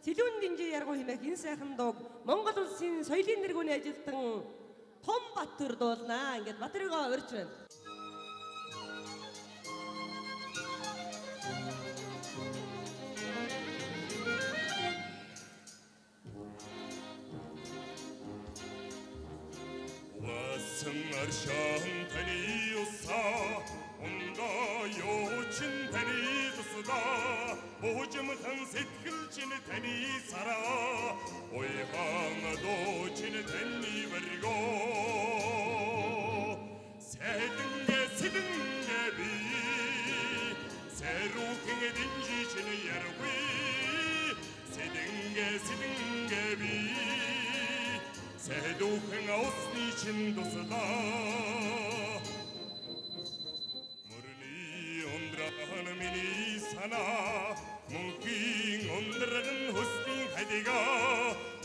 Зэлүүн динжи яргуу хэмээх энэ сайхан дууг Монгол улсын соёлын нэргүүний ажилтан Том Баттүр дуулнаа. Ингээд Батөрийгоо урьж байна. 승ар션 테니우사 온다 요친 테니두스다 보점한 새틀진 테니사라 오이방도 진 테니버리고 세등게 비 새로킹에 딘지진 여러위 세등게 비 새도행아 옷니 진도서다 무르니 온드라하는 미니 사나 뭉킹 온드라는 호스팅 하디가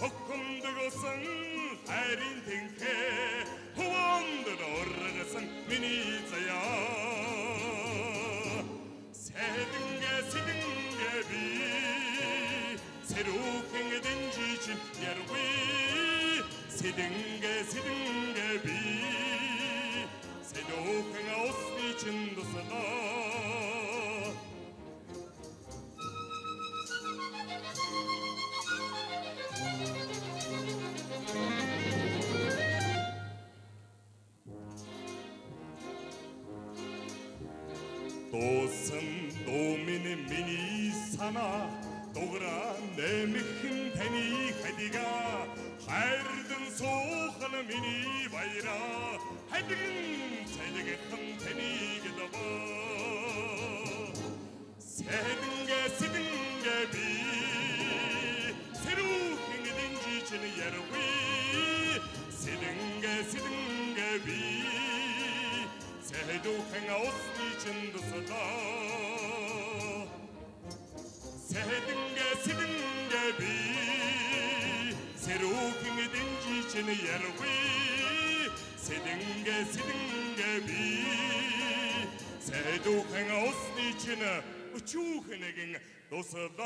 헛꿈드고선 하린 탱케 호원드라 오르가선 미니자야 세등게 비 새로행에 딘지진 여러위 세등게 비 새도행아 옷니 진도서다 도선 도민의 미니 사나 도그라 내미힌 데니 헤디가 하르든 소하는 미니 바이라 하든 세대게 큰 데니 게다봐 세등게 비 새로 행해된 지지는 여러위 세등게 비 새도 행아 옷니 진도서다 세등게 비 새로 행해된 지지는 여러위 세등게 비 새도 행아 옷니 진아 우추해내긴 도서다